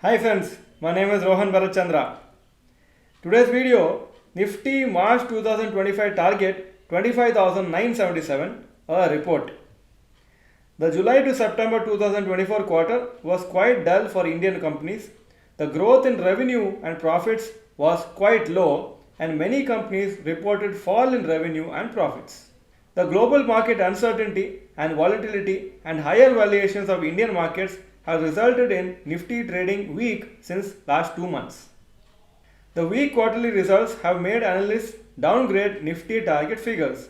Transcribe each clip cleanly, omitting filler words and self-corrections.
Hi friends, my name is Rohan Bharath Chandra. Today's video, Nifty March 2025 target 25,977, a report. The July to September 2024 quarter was quite dull for Indian companies. The growth in revenue and profits was quite low and many companies reported fall in revenue and profits. The global market uncertainty and volatility and higher valuations of Indian markets have resulted in Nifty trading weak since last 2 months. The weak quarterly results have made analysts downgrade Nifty target figures.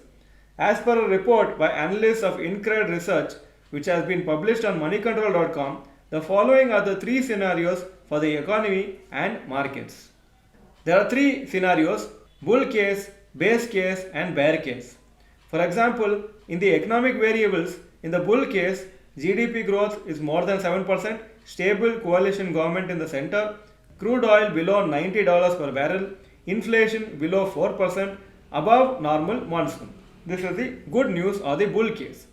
As per a report by analysts of InCred Research, which has been published on moneycontrol.com, the following are the 3 scenarios for the economy and markets. There are 3 scenarios: bull case, base case and bear case. For example, in the economic variables, in the bull case, GDP growth is more than 7%, stable coalition government in the center, crude oil below $90 per barrel, inflation below 4%, above normal monsoon. This is the good news or the bull case.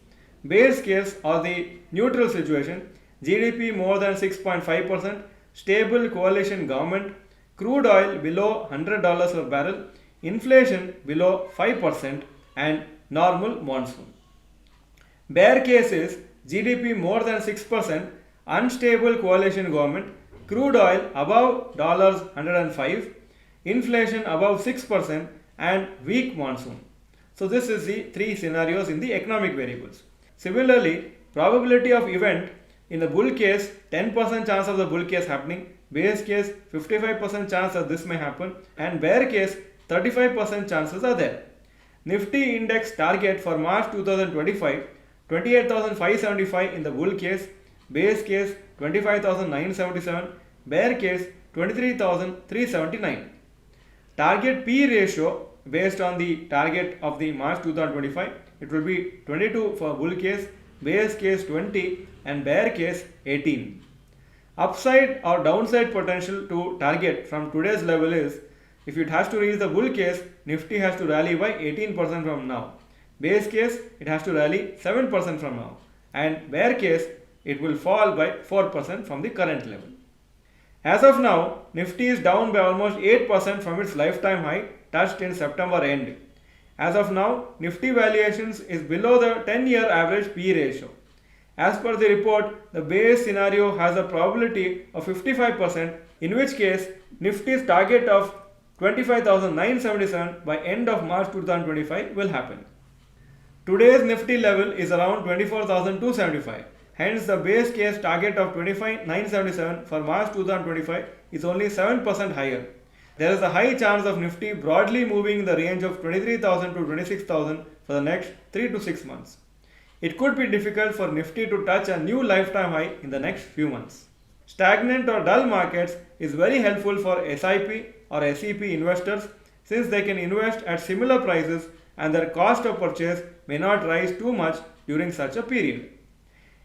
Base case or the neutral situation, GDP more than 6.5%, stable coalition government, crude oil below $100 per barrel, inflation below 5% and normal monsoon. Bear case is GDP more than 6%, unstable coalition government, crude oil above $105, inflation above 6% and weak monsoon. So this is the 3 scenarios in the economic variables. Similarly, probability of event in the bull case, 10% chance of the bull case happening, base case 55% chance that this may happen and bear case 35% chances are there. Nifty index target for March 2025, 28,575 in the bull case, base case 25,977, bear case 23,379. Target P ratio based on the target of the March 2025, it will be 22 for bull case, base case 20 and bear case 18. Upside or downside potential to target from today's level is, if it has to reach the bull case, Nifty has to rally by 18% from now. Base case, it has to rally 7% from now, and bear case, it will fall by 4% from the current level. As of now, Nifty is down by almost 8% from its lifetime high touched in September end. As of now, Nifty valuations is below the 10-year average P ratio. As per the report, the base scenario has a probability of 55%, in which case Nifty's target of 25,977 by end of March 2025 will happen. Today's Nifty level is around 24,275. Hence, the base case target of 25,977 for March 2025 is only 7% higher. There is a high chance of Nifty broadly moving in the range of 23,000 to 26,000 for the next 3 to 6 months. It could be difficult for Nifty to touch a new lifetime high in the next few months. Stagnant or dull markets is very helpful for SIP or SEP investors, since they can invest at similar prices and their cost of purchase may not rise too much during such a period.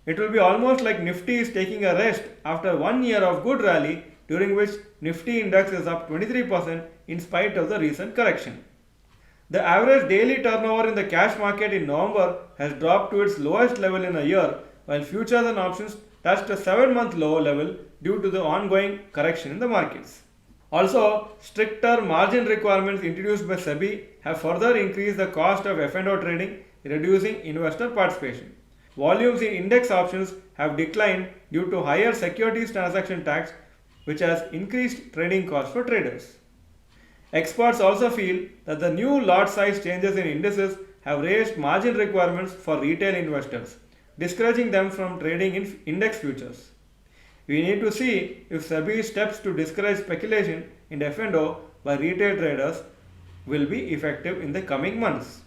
It will be almost like Nifty is taking a rest after 1 year of good rally, during which Nifty index is up 23% in spite of the recent correction. The average daily turnover in the cash market in November has dropped to its lowest level in a year, while futures and options touched a 7-month low level due to the ongoing correction in the markets. Also, stricter margin requirements introduced by SEBI have further increased the cost of F&O trading, reducing investor participation. Volumes in index options have declined due to higher securities transaction tax, which has increased trading costs for traders. Experts also feel that the new lot size changes in indices have raised margin requirements for retail investors, discouraging them from trading in index futures. We need to see if SEBI's steps to discourage speculation in F&O by retail traders will be effective in the coming months.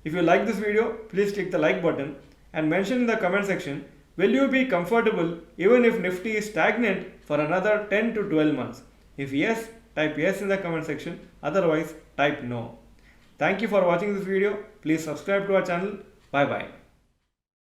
If you like this video, please click the like button and mention in the comment section, will you be comfortable even if Nifty is stagnant for another 10 to 12 months? If yes, type yes in the comment section, otherwise type no. Thank you for watching this video. Please subscribe to our channel. Bye bye.